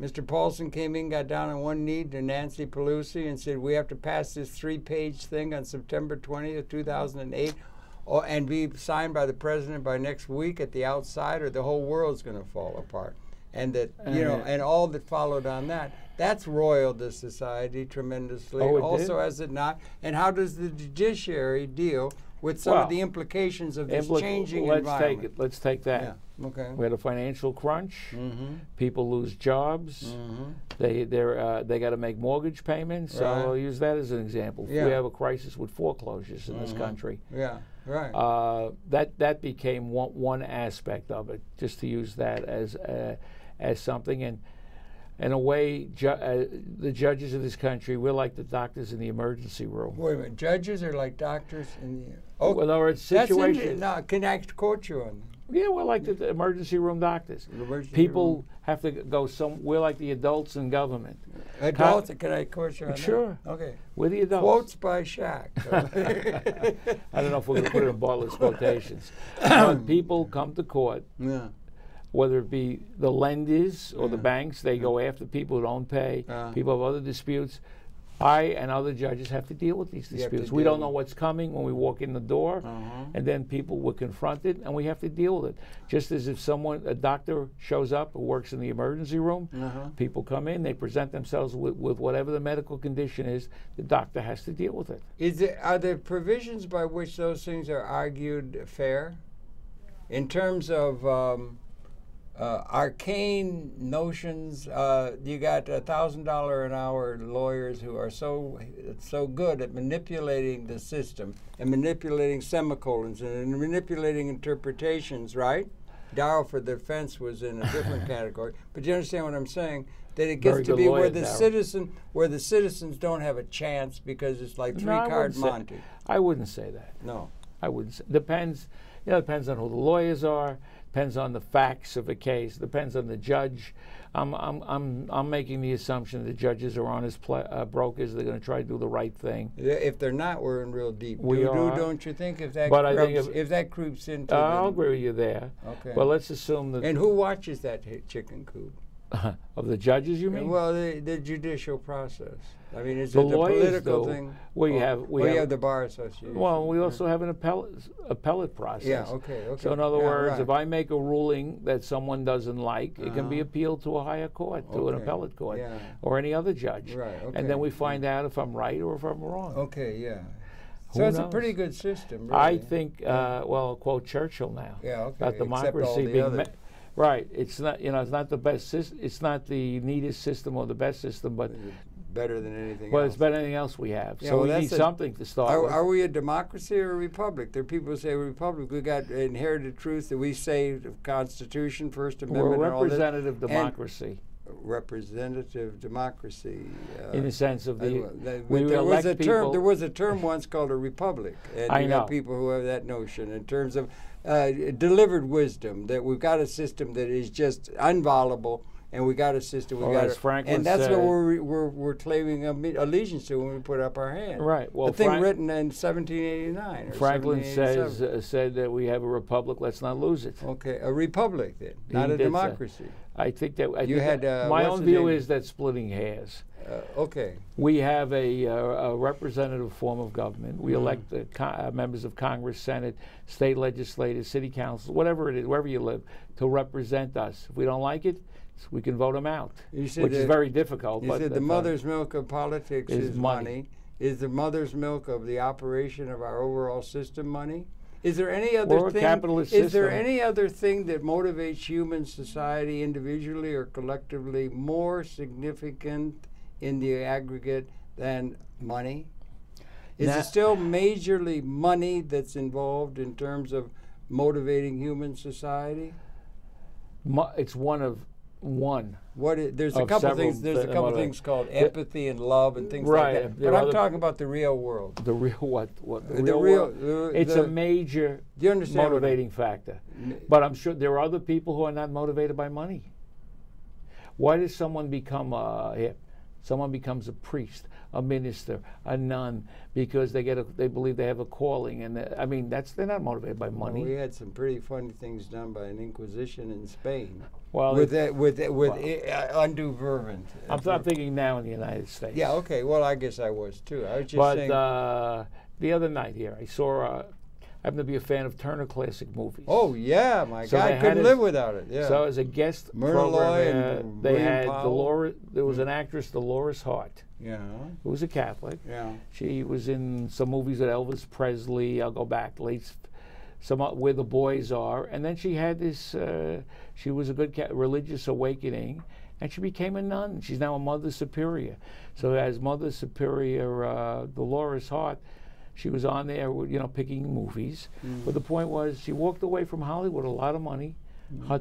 Mr. Paulson came in, got down on one knee to Nancy Pelosi and said, we have to pass this 3-page thing on September 20th, 2008, and be signed by the president by next week at the outside, or the whole world's going to fall apart. And that, and all that followed on that, that's roiled the society tremendously. Also, has it not? And how does the judiciary deal with some of the implications of this changing environment? Let's take that. Yeah. Okay. We had a financial crunch. People lose jobs. They got to make mortgage payments. So I'll use that as an example. We have a crisis with foreclosures in this country. Yeah. Right. That became one aspect of it. Just to use that as something. And in a way, the judges of this country, we're like the doctors in the emergency room. Wait a minute, judges are like doctors in the... Oh, well, there are situations... No, can I quote you on that? Yeah, we're like the emergency room doctors. People have to go we're like the adults in government. Adults? Can I quote you on Sure. that? Okay. We're the adults. Quotes by Schack. I don't know if we're going to put it in Bartlett's quotations. But people come to court, whether it be the lenders or the banks, they go after people who don't pay, people have other disputes. I and other judges have to deal with these disputes. We don't know what's coming when we walk in the door, and then people were confronted, and we have to deal with it. Just as if a doctor shows up who works in the emergency room, people come in, they present themselves with whatever the medical condition is, the doctor has to deal with it. Are there provisions by which those things are argued fair? In terms of arcane notions, you got $1,000 an hour lawyers who are so good at manipulating the system and manipulating semicolons and manipulating interpretations, right? Darrow for the defense was in a different category, but you understand what I'm saying? That it gets to be where the citizens don't have a chance because it's like three-card Monte. I wouldn't say that. No, I wouldn't say. Depends. Depends on who the lawyers are. Depends on the facts of a case. Depends on the judge. I'm making the assumption the judges are honest brokers. They're going to try to do the right thing. If they're not, we're in real deep. Don't you think? If that if that creeps into, I'll agree with you there. Okay. But let's assume that. And who watches that chicken coop? Of the judges, you mean? Well, the judicial process. I mean, is the it a lawyers, political though, thing? We have the bar association. Well, we also have an appellate process. Yeah. Okay. So in other words, if I make a ruling that someone doesn't like, it can be appealed to a higher court, to an appellate court, or any other judge. Right. Okay. And then we find out if I'm right or if I'm wrong. Okay. Yeah. So it's a pretty good system. Really. I think. Well, I'll quote Churchill now. Yeah. Okay. About democracy being. Right. It's not. It's not the best. It's not the neatest system or the best system, but better than anything else. Well, it's better than anything else we have. Yeah, so we need something to start with. Are we a democracy or a republic? There are people who say we're a republic. We got inherited truth that we say the Constitution, First Amendment, we're and all representative democracy. Representative democracy. In the sense of there was a term once called a republic, and you got people who have that notion in terms of delivered wisdom, that we've got a system that is just inviolable, and we got a system. And that's what we're claiming allegiance to when we put up our hand. Right. Well, the thing written in 1789. Or Franklin said that we have a republic. Let's not lose it. Okay, a republic then, not a democracy. I think that my own view is that splitting hairs. Okay. We have a representative form of government. We elect the members of Congress, Senate, state legislators, city councils, whatever it is, wherever you live, to represent us. If we don't like it, we can vote them out, which is very difficult. You said the mother's milk of politics is money. Is the mother's milk of the operation of our overall system money? Is there any other thing? Is there any other thing that motivates human society individually or collectively more significant in the aggregate than money? Is it still majorly money that's involved in terms of motivating human society? It's one. There's a couple things. There's a couple things called empathy and love and things like that. But I'm talking about the real world. The real what? The real world. It's a major motivating factor. But I'm sure there are other people who are not motivated by money. Why does someone become someone becomes a priest, a minister, a nun, because they believe they have a calling, and they're not motivated by money. Well, we had some pretty funny things done by an Inquisition in Spain. Well, with undue fervent. I'm thinking now in the United States. Yeah. Okay. Well, I guess I was too. I was just saying. But the other night here, I saw. I happen to be a fan of Turner Classic Movies. Oh yeah, my God, I couldn't live without it. Yeah. So as a guest program, they had Dolores. There was an actress, Dolores Hart. Yeah. Who was a Catholic. Yeah. She was in some movies with Elvis Presley. I'll go back Where the Boys Are, and then she had this. She was a good religious awakening, and she became a nun. She's now a Mother Superior. So as Mother Superior, Dolores Hart. She was on there, picking movies. But the point was, she walked away from Hollywood with a lot of money. Her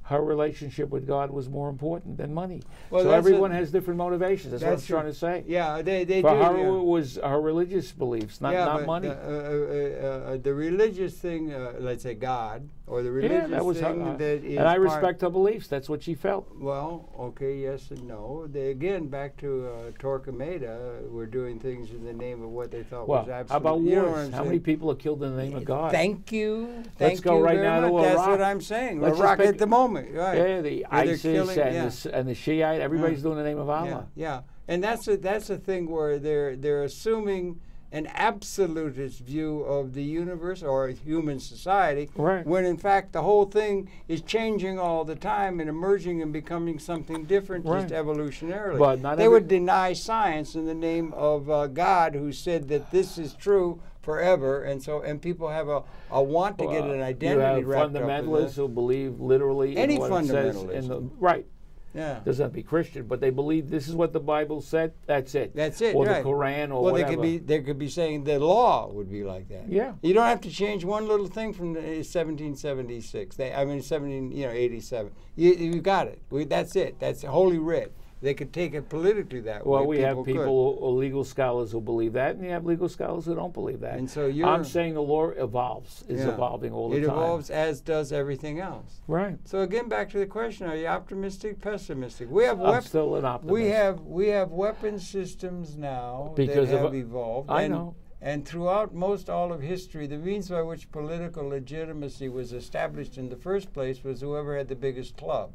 her relationship with God was more important than money. Well, so everyone has different motivations. That's what I'm trying to say. Yeah, they do. For her, it was her religious beliefs, not money. The religious thing, let's say God, or the religious that was thing her, that is. And I respect her beliefs. That's what she felt. Well, okay, yes and no. Again, back to Torquemada, we're doing things in the name of what they thought was absolute. How about you wars? How many people are killed in the name of God? Thank you. Let's go right now to Iraq. That's what I'm saying. Iraq at the moment, right? Yeah, the ISIS and the Shiite. Everybody's doing the name of Allah. Yeah, and that's a thing where they're assuming an absolutist view of the universe or human society, right, when in fact the whole thing is changing all the time and emerging and becoming something different, just evolutionarily. But they would deny science in the name of God, who said that this is true forever, and people have a want to get an identity wrapped up in that. Fundamentalists who believe literally any in what fundamentalist. it says right. Yeah. Doesn't have to be Christian, but they believe this is what the Bible said. That's it. That's it. Or right. the Quran, or well, whatever. They could be saying the law would be like that. Yeah. You don't have to change one little thing from 1776. 1787. You got it. That's it. That's Holy Writ. They could take it politically that way. Well, we have people, legal scholars, who believe that, and you have legal scholars who don't believe that. And so I'm saying the law evolves, evolving all the time. It evolves, as does everything else. Right. So again, back to the question: are you optimistic, pessimistic? We have I'm still an optimist. We have weapon systems now because that have evolved. I know. And throughout most all of history, the means by which political legitimacy was established in the first place was whoever had the biggest club.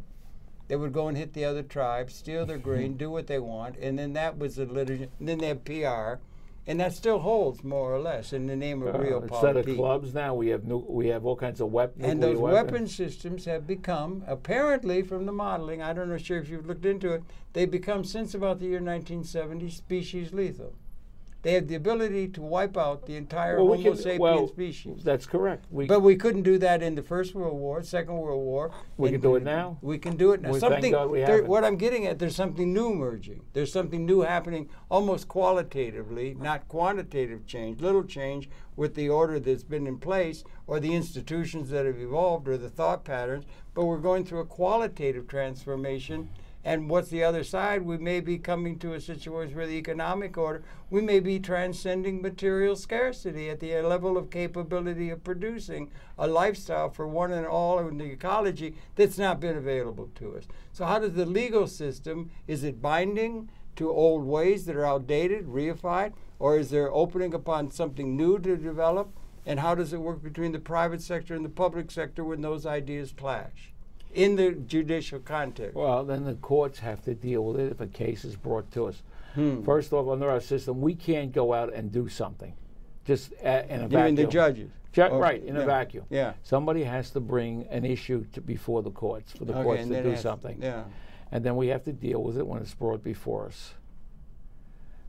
They would go and hit the other tribes, steal their grain, do what they want, and then that was the liturgy. And then they have PR, and that still holds more or less in the name of real politics. Instead of clubs now, we have all kinds of weapons. And those weapon systems have become, apparently from the modeling, I don't know sure if you've looked into it, they've become, since about the year 1970, species lethal. They have the ability to wipe out the entire Homo sapien species. That's correct. But we couldn't do that in the First World War, Second World War. We can do it now. We can do it now. Thank God we have it. What I'm getting at, there's something new emerging. There's something new happening, almost qualitatively, not quantitative change, little change with the order that's been in place, or the institutions that have evolved, or the thought patterns. But we're going through a qualitative transformation. And what's the other side? We may be coming to a situation where the economic order, we may be transcending material scarcity at the level of capability of producing a lifestyle for one and all in the ecology that's not been available to us. So how does the legal system, is it binding to old ways that are outdated, reified, or is there opening upon something new to develop? And how does it work between the private sector and the public sector when those ideas clash in the judicial context? Well, then the courts have to deal with it if a case is brought to us. First off, under our system, we can't go out and do something just in a vacuum. You mean the judges? Right, in a vacuum. Yeah. Somebody has to bring an issue before the courts for the courts to do something. Yeah. And then we have to deal with it when it's brought before us.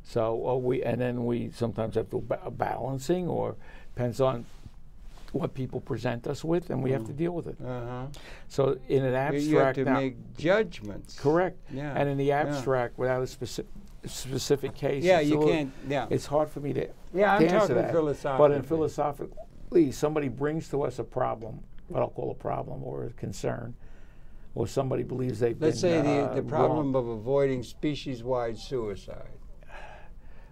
So we sometimes have to balancing, or depends on what people present us with, and we have to deal with it. So in an abstract, you have to make judgments. Correct. Yeah. And in the abstract, without a specific case, it's hard for me to I'm answer talking that. philosophically. But in philosophically, somebody brings to us a problem, what I'll call a problem or a concern, or somebody believes they've been Let's say the problem wrong. of avoiding species-wide suicide.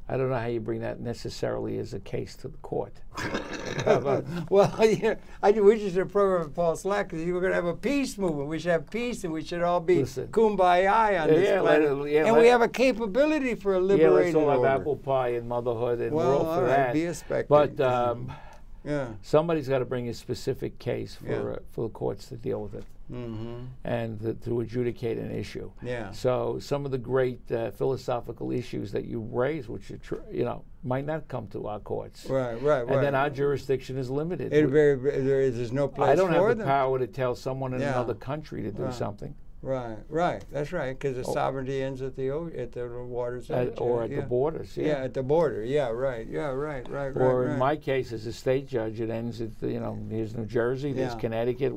I don't know how you bring that necessarily as a case to the court. Well, we just did a program with Paul Slack because you were going to have a peace movement. We should have peace, and we should all be kumbaya on this planet. And we have a capability for a liberated let's all order. have apple pie and motherhood, and well, we're all for that. Be a spectator. But somebody's got to bring a specific case for the courts to deal with it. And to adjudicate an issue. So some of the great philosophical issues that you raise, which might not come to our courts. Right. And then our jurisdiction is limited. There's no place for them. I don't have the power to tell someone in another country to do something. Right. That's right. Because the sovereignty ends at the water's edge, or at the borders. At the border. Right. Or in my case, as a state judge, it ends at here's New Jersey, there's Connecticut,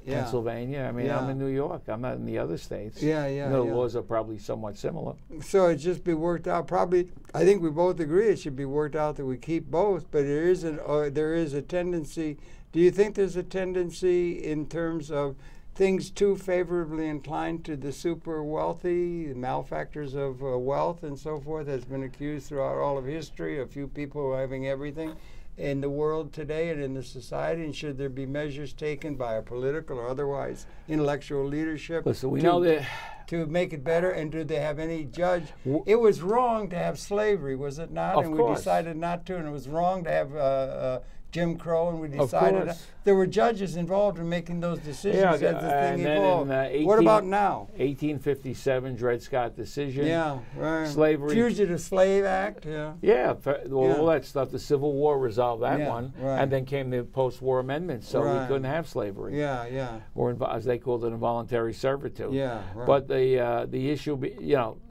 Pennsylvania. I mean, I'm in New York. I'm not in the other states. The laws are probably somewhat similar. So it just be worked out. Probably, I think we both agree it should be worked out that we keep both. But there is a tendency. Do you think there's a tendency in terms of things too favorably inclined to the super wealthy, malefactors of wealth and so forth, has been accused throughout all of history. A few people having everything in the world today and in the society, and should there be measures taken by a political or otherwise intellectual leadership to make it better? And do they have any judge? It was wrong to have slavery, was it not? Of course. We decided not to, and it was wrong to have Jim Crow, and we decided there were judges involved in making those decisions as the thing evolved. What about now? 1857 Dred Scott decision. Yeah, right. Slavery. Fugitive Slave Act. Yeah. Yeah, all that stuff. The Civil War resolved that one, right. and then came the post-war amendments, so we couldn't have slavery. Yeah, yeah. Or as they called it, involuntary servitude. Yeah, right. But the issue,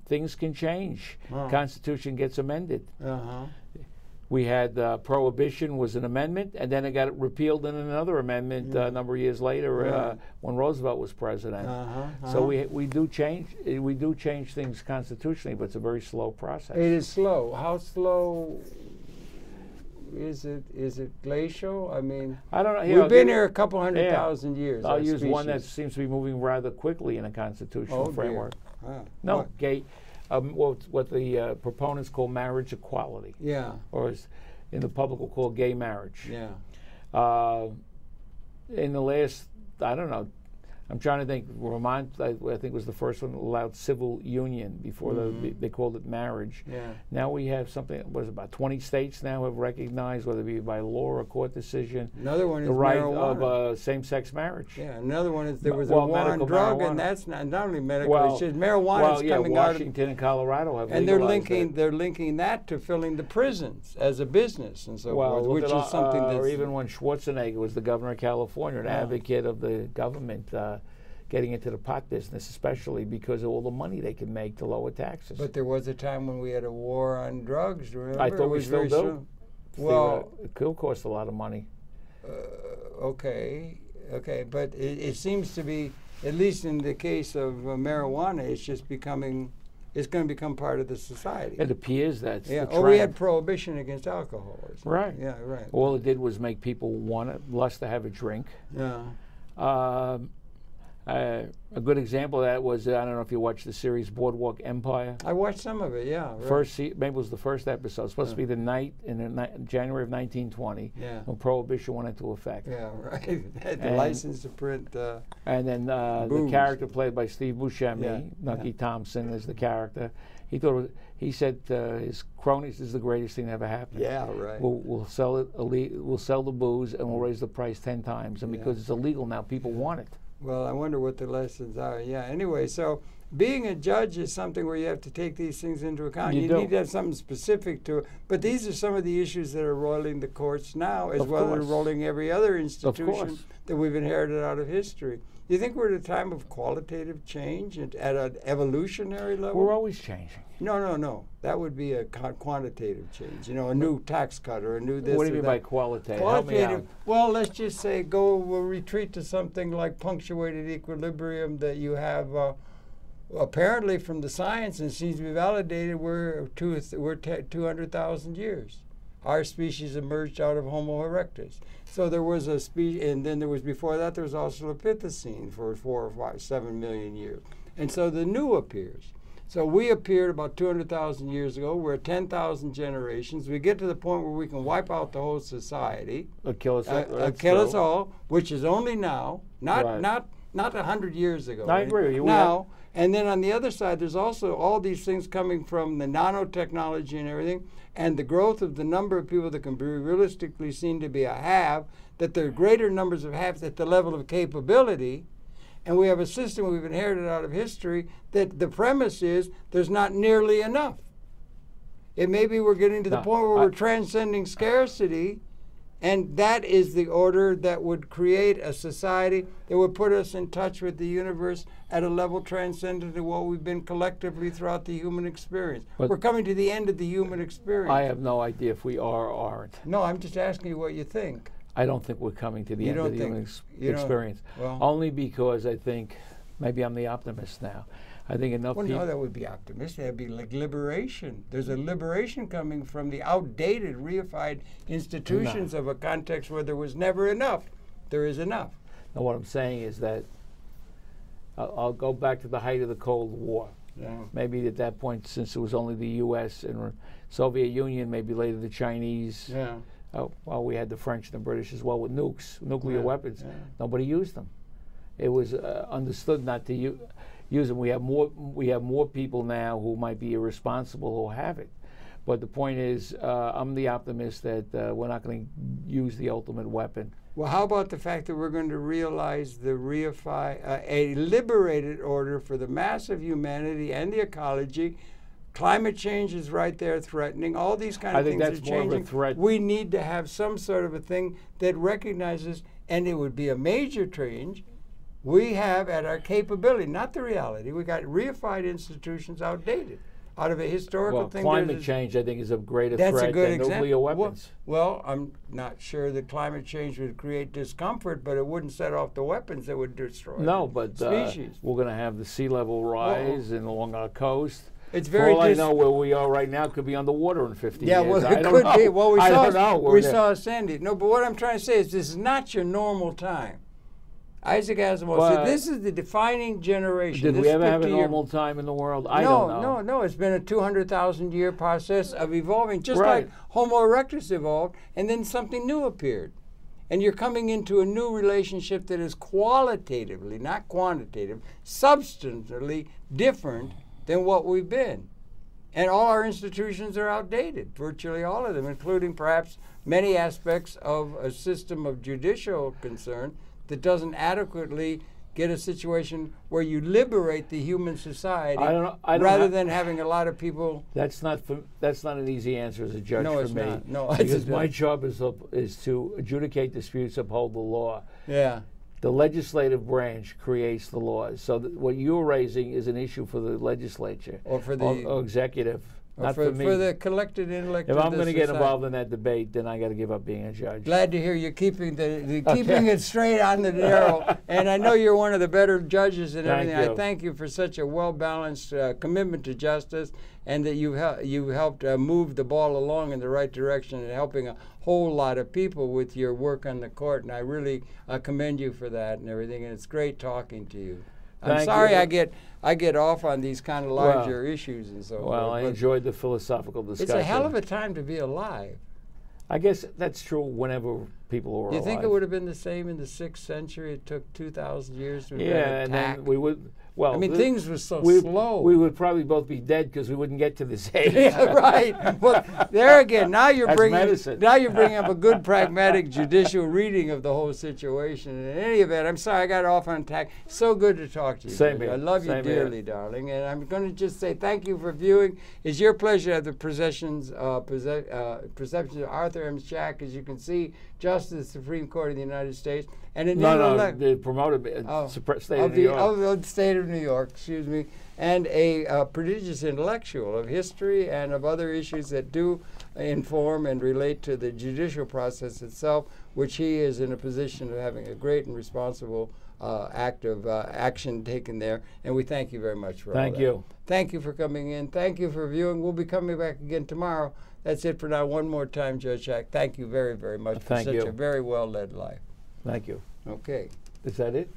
things can change. Constitution gets amended. We had prohibition was an amendment, and then it got repealed in another amendment a number of years later when Roosevelt was president. So we do change things constitutionally, but it's a very slow process. It is slow. How slow is it? Is it glacial? I mean, I don't know. We've been here a couple 100,000 years. I'll use one that seems to be moving rather quickly in a constitutional framework. No, gay. What the proponents call marriage equality. Yeah. Or as in the public will call gay marriage. Yeah. In the last, I don't know, I'm trying to think, Vermont, I think was the first one that allowed civil union before they called it marriage. Yeah. Now we have something, about 20 states now have recognized, whether it be by law or court decision, another one is the right marijuana. Of same-sex marriage. Yeah, another one is there was a war on drug, and that's not only medical, it's just marijuana is coming out of Washington and Colorado have and they're linking that to filling the prisons as a business and so forth, which is something that's... Or even when Schwarzenegger was the governor of California, an advocate of the government getting into the pot business, especially because of all the money they can make to lower taxes. But there was a time when we had a war on drugs, remember? I thought we still do. Well, it could cost a lot of money. Okay, but it seems to be, at least in the case of marijuana, it's just becoming... It's going to become part of the society. It appears that's the trend. Or we had prohibition against alcohol. Right. Yeah, right. All it did was make people lust to have a drink. Yeah. A good example of that was, I don't know if you watched the series Boardwalk Empire. I watched some of it, yeah. Right. Maybe it was the first episode. It's supposed to be the night in January of 1920 when Prohibition went into effect. Yeah, right. The license to print and then the character played by Steve Buscemi, Nucky Thompson is the character. He said to his cronies, "This is the greatest thing that ever happened. Yeah, right. We'll sell it. We'll sell the booze, and we'll raise the price 10 times. And because it's illegal now, people want it." Well, I wonder what the lessons are. Yeah, anyway, so being a judge is something where you have to take these things into account. You need to have something specific to it. But these are some of the issues that are rolling the courts now, as well as rolling every other institution that we've inherited out of history. Do you think we're at a time of qualitative change at an evolutionary level? We're always changing. No. That would be a quantitative change. A new tax cut or a new this. What do you mean by qualitative? Qualitative. Well, let's just say we'll retreat to something like punctuated equilibrium that you have. Apparently, from the science, and seems to be validated, we're 200,000 years. Our species emerged out of Homo erectus. So there was a species, and then there was before that there was Australopithecine for 4 or 5, 7 million years, and so the new appears. So we appeared about 200,000 years ago. We're at 10,000 generations. We get to the point where we can wipe out the whole society, kill us all, which is only now, not 100 years ago. I agree. Now, and then on the other side, there's also all these things coming from the nanotechnology and everything, and the growth of the number of people that can be realistically seen to be a have, that there are greater numbers of haves at the level of capability. And we have a system we've inherited out of history that the premise is there's not nearly enough. It may be we're getting to the point where we're transcending scarcity, and that is the order that would create a society that would put us in touch with the universe at a level transcendent to what we've been collectively throughout the human experience. But we're coming to the end of the human experience. I have no idea if we are or aren't. No, I'm just asking you what you think. I don't think we're coming to the end of the human experience. Only because I think, maybe I'm the optimist now. I think enough people... Well, no, that would be optimistic. That would be like liberation. There's a liberation coming from the outdated, reified institutions of a context where there was never enough. There is enough. Now, what I'm saying is that I'll go back to the height of the Cold War. Yeah. Maybe at that point, since it was only the U.S. and Soviet Union, maybe later the Chinese. Yeah. Well, we had the French and the British as well with nuclear weapons. Yeah. Nobody used them. It was understood not to use them. We have more people now who might be irresponsible who have it. But the point is, I'm the optimist that we're not going to use the ultimate weapon. Well, how about the fact that we're going to realize a liberated order for the mass of humanity and the ecology? Climate change is right there threatening. All these kind of things are changing. I think that's more of a threat. We need to have some sort of a thing that recognizes, and it would be a major change. We have at our capability, not the reality. We got reified institutions outdated. Out of a historical thing. Climate change, I think, is a greater threat than nuclear weapons. Well, I'm not sure that climate change would create discomfort, but it wouldn't set off the weapons that would destroy species. We're going to have the sea level rise and along our coast. It's very. For all I know, where we are right now could be underwater in 50 years. Yeah, well, it could be. Well, we saw Sandy. No, but what I'm trying to say is this is not your normal time. Isaac Asimov said, this is the defining generation. Did we ever have a normal time in the world? I don't know. No. It's been a 200,000-year process of evolving, just like Homo erectus evolved, and then something new appeared. And you're coming into a new relationship that is qualitatively, not quantitative, substantively different than what we've been. And all our institutions are outdated, virtually all of them, including perhaps many aspects of a system of judicial concern that doesn't adequately get a situation where you liberate the human society rather than having a lot of people. That's not an easy answer as a judge for me. Not. No, because my job is to adjudicate disputes, uphold the law. Yeah. The legislative branch creates the laws. So what you're raising is an issue for the legislature or for the or executive. Not for me. For the collected intellect. If I'm going to get involved in that debate, then I got to give up being a judge. Glad to hear you're keeping keeping it straight on the narrow. And I know you're one of the better judges and everything. I thank you for such a well-balanced commitment to justice, and that you helped move the ball along in the right direction and helping a whole lot of people with your work on the court. And I really commend you for that and everything. And it's great talking to you. I'm sorry I get off on these kind of larger issues and so forth. Well, I enjoyed the philosophical discussion. It's a hell of a time to be alive. I guess that's true whenever people were alive. Do you think it would have been the same in the 6th century? It took 2,000 years to and then we would. Well, I mean, things were so slow. We would probably both be dead because we wouldn't get to this age. Yeah, right. Well, there again, now you're bringing up a good pragmatic judicial reading of the whole situation. In any event, I'm sorry I got off on tack. So good to talk to you. Same here. I love you dearly, darling. And I'm going to just say thank you for viewing. It's your pleasure to have the perceptions of Arthur M. Schack, as you can see, Justice of the Supreme Court of the United States. And they promoted state of New York. Of the state of New York, excuse me, and a prodigious intellectual of history and of other issues that do inform and relate to the judicial process itself, which he is in a position of having a great and responsible active action taken there. And we thank you very much for all that. Thank you. Thank you for coming in. Thank you for viewing. We'll be coming back again tomorrow. That's it for now. One more time, Judge Schack. Thank you very, very much for such a very well-led life. Thank you. Okay. Is that it?